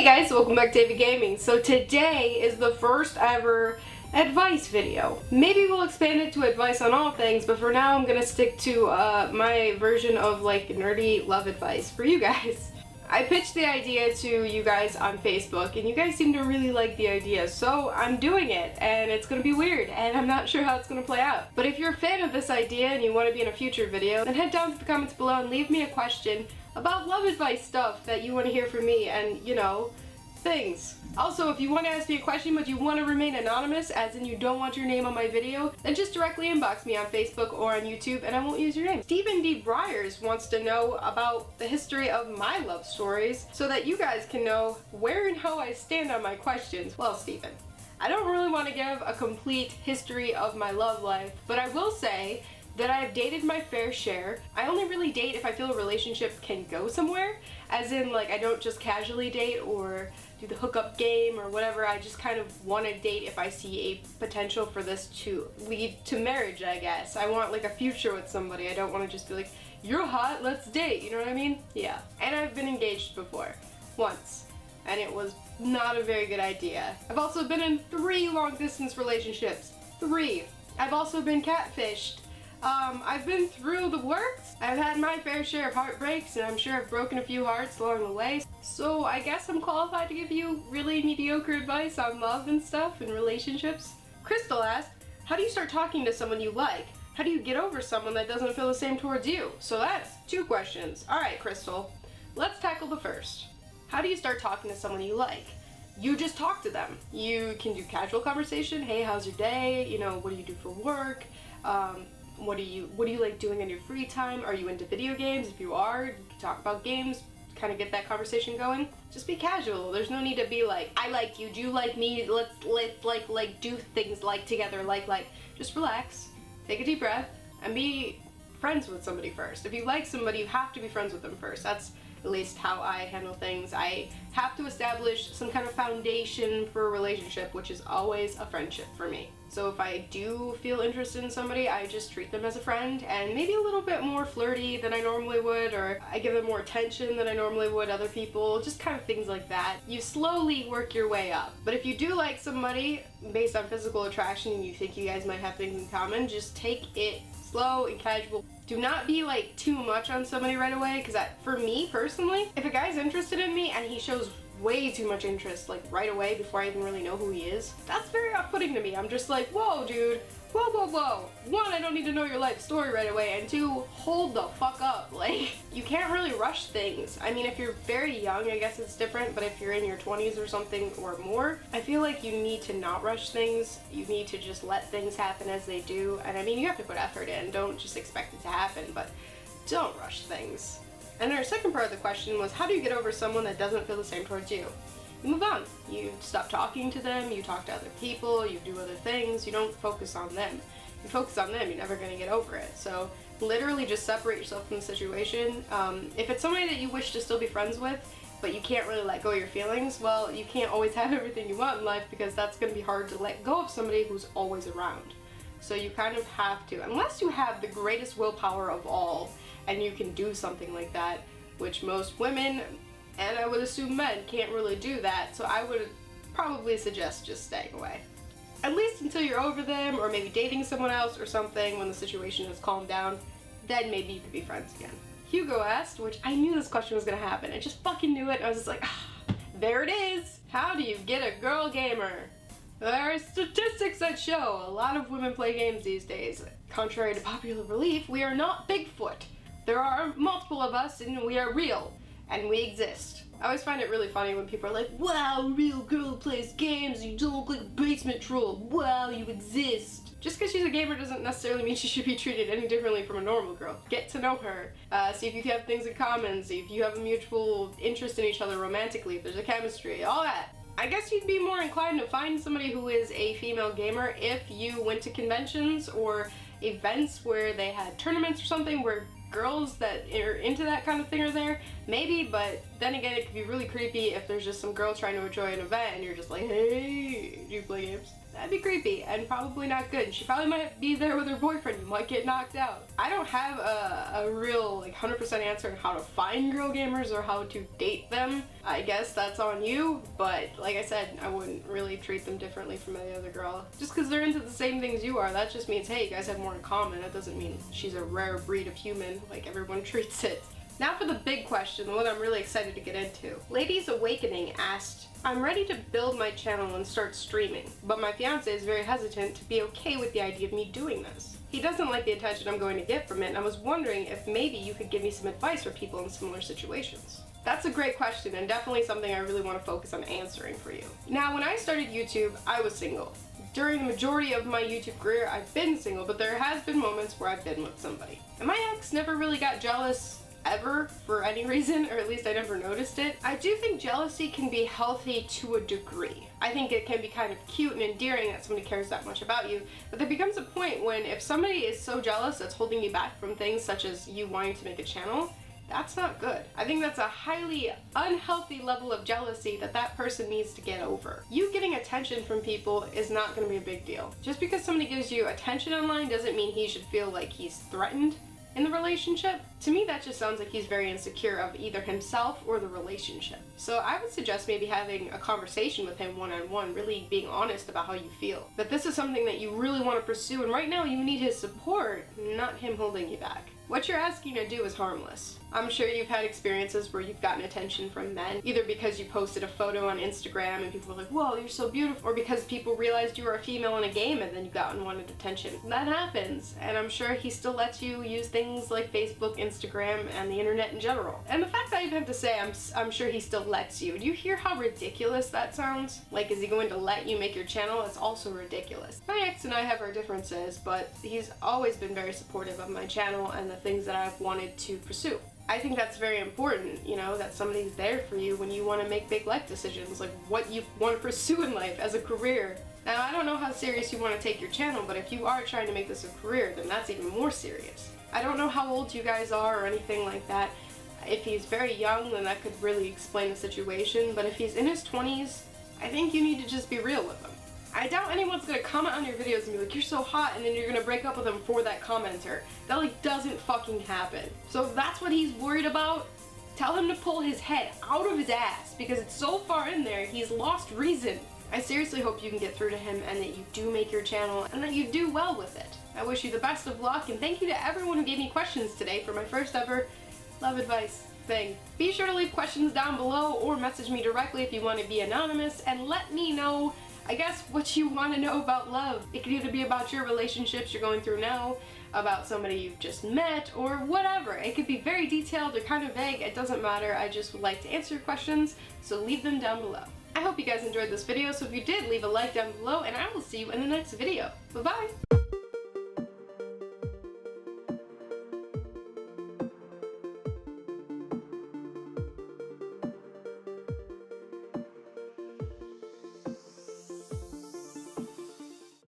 Hey guys, welcome back to AviGaming. So today is the first ever advice video. Maybe we'll expand it to advice on all things, but for now I'm gonna stick to my version of like nerdy love advice for you guys. I pitched the idea to you guys on Facebook and you guys seem to really like the idea, so I'm doing it and it's gonna be weird and I'm not sure how it's gonna play out. But if you're a fan of this idea and you want to be in a future video, then head down to the comments below and leave me a question about love advice stuff that you want to hear from me and, you know, things. Also, if you want to ask me a question but you want to remain anonymous, as in you don't want your name on my video, then just directly inbox me on Facebook or on YouTube and I won't use your name. Stephen D. Briers wants to know about the history of my love stories so that you guys can know where and how I stand on my questions. Well, Stephen, I don't really want to give a complete history of my love life, but I will say that I've dated my fair share. I only really date if I feel a relationship can go somewhere, as in like I don't just casually date or do the hookup game or whatever. I just kind of want to date if I see a potential for this to lead to marriage, I guess. I want like a future with somebody. I don't want to just be like, you're hot, let's date, you know what I mean? Yeah. And I've been engaged before, once, and it was not a very good idea. I've also been in 3 long distance relationships. 3. I've also been catfished. I've been through the works. I've had my fair share of heartbreaks, and I'm sure I've broken a few hearts along the way. So I guess I'm qualified to give you really mediocre advice on love and stuff and relationships. Crystal asked, how do you start talking to someone you like? How do you get over someone that doesn't feel the same towards you? So that's 2 questions. Alright, Crystal, let's tackle the first. How do you start talking to someone you like? You just talk to them. You can do casual conversation. Hey, how's your day? You know, what do you do for work? What do you like doing in your free time? Are you into video games? If you are, you can talk about games, kind of get that conversation going. Just be casual. There's no need to be like, I like you, do you like me, let's do things like together, like. Just relax, take a deep breath, and be friends with somebody first. If you like somebody, you have to be friends with them first. That's at least how I handle things. I have to establish some kind of foundation for a relationship, which is always a friendship for me. So if I do feel interested in somebody, I just treat them as a friend and maybe a little bit more flirty than I normally would, or I give them more attention than I normally would other people, just kind of things like that. You slowly work your way up. But if you do like somebody based on physical attraction and you think you guys might have things in common, just take it slow and casual. Do not be like too much on somebody right away, because for me personally, if a guy's interested in me and he shows way too much interest like right away before I even really know who he is, that's very off-putting to me. I'm just like, whoa dude, whoa. 1, I don't need to know your life story right away, and 2, hold the fuck up. Like, you can't really rush things. I mean, if you're very young, I guess it's different, but if you're in your 20s or something or more, I feel like you need to not rush things. You need to just let things happen as they do, and I mean, you have to put effort in. Don't just expect it to happen, but don't rush things. And our second part of the question was, how do you get over someone that doesn't feel the same towards you? You move on. You stop talking to them, you talk to other people, you do other things, you don't focus on them. You focus on them, you're never going to get over it. So literally just separate yourself from the situation. If it's somebody that you wish to still be friends with, but you can't really let go of your feelings, well, you can't always have everything you want in life, because that's going to be hard to let go of somebody who's always around. So you kind of have to, unless you have the greatest willpower of all, and you can do something like that, which most women, and I would assume men, can't really do that, so I would probably suggest just staying away. At least until you're over them, or maybe dating someone else or something when the situation has calmed down, then maybe you could be friends again. Hugo asked, which I knew this question was gonna happen, I just fucking knew it, I was just like, ah, there it is! How do you get a girl gamer? There are statistics that show a lot of women play games these days. Contrary to popular belief, we are not Bigfoot. There are multiple of us and we are real, and we exist. I always find it really funny when people are like, wow, a real girl who plays games, you don't look like a basement troll, wow, you exist. Just because she's a gamer doesn't necessarily mean she should be treated any differently from a normal girl. Get to know her, see if you have things in common, see if you have a mutual interest in each other romantically, if there's a chemistry, all that. I guess you'd be more inclined to find somebody who is a female gamer if you went to conventions or events where they had tournaments or something where girls that are into that kind of thing are there, maybe, but then again, it could be really creepy if there's just some girl trying to enjoy an event and you're just like, hey, do you play games? That'd be creepy and probably not good. She probably might be there with her boyfriend. You might get knocked out. I don't have a real like 100% answer on how to find girl gamers or how to date them. I guess that's on you, but like I said, I wouldn't really treat them differently from any other girl. Just because they're into the same things you are, that just means, hey, you guys have more in common. That doesn't mean she's a rare breed of human like everyone treats it. Now for the big question, the one I'm really excited to get into. Ladies Awakening asked, I'm ready to build my channel and start streaming, but my fiance is very hesitant to be okay with the idea of me doing this. He doesn't like the attention I'm going to get from it, and I was wondering if maybe you could give me some advice for people in similar situations. That's a great question and definitely something I really want to focus on answering for you. Now, when I started YouTube, I was single. During the majority of my YouTube career, I've been single, but there has been moments where I've been with somebody. And my ex never really got jealous ever for any reason, or at least I never noticed it. I do think jealousy can be healthy to a degree. I think it can be kind of cute and endearing that somebody cares that much about you, but there becomes a point when if somebody is so jealous that's holding you back from things such as you wanting to make a channel, that's not good. I think that's a highly unhealthy level of jealousy that that person needs to get over. You getting attention from people is not going to be a big deal. Just because somebody gives you attention online doesn't mean he should feel like he's threatened in the relationship. To me, that just sounds like he's very insecure of either himself or the relationship. So I would suggest maybe having a conversation with him one-on-one, really being honest about how you feel. That this is something that you really want to pursue, and right now you need his support, not him holding you back. What you're asking to do is harmless. I'm sure you've had experiences where you've gotten attention from men, either because you posted a photo on Instagram and people were like, whoa, you're so beautiful, or because people realized you were a female in a game and then you got and wanted attention. That happens, and I'm sure he still lets you use things like Facebook, Instagram, and the internet in general. And the fact that I even have to say I'm sure he still lets you. Do you hear how ridiculous that sounds? Like, is he going to let you make your channel? It's also ridiculous. My ex and I have our differences, but he's always been very supportive of my channel and the things that I've wanted to pursue. I think that's very important, you know, that somebody's there for you when you want to make big life decisions, like what you want to pursue in life as a career. Now, I don't know how serious you want to take your channel, but if you are trying to make this a career, then that's even more serious. I don't know how old you guys are or anything like that. If he's very young, then that could really explain the situation, but if he's in his 20s, I think you need to just be real with him. I doubt anyone's gonna comment on your videos and be like, you're so hot, and then you're gonna break up with him for that commenter. That like doesn't fucking happen. So if that's what he's worried about, tell him to pull his head out of his ass, because it's so far in there, he's lost reason. I seriously hope you can get through to him and that you do make your channel and that you do well with it. I wish you the best of luck, and thank you to everyone who gave me questions today for my first ever love advice thing. Be sure to leave questions down below or message me directly if you want to be anonymous, and let me know, I guess, what you want to know about love. It could either be about your relationships you're going through now, about somebody you've just met, or whatever. It could be very detailed or kind of vague. It doesn't matter. I just would like to answer your questions, so leave them down below. I hope you guys enjoyed this video, so if you did, leave a like down below, and I will see you in the next video. Bye-bye!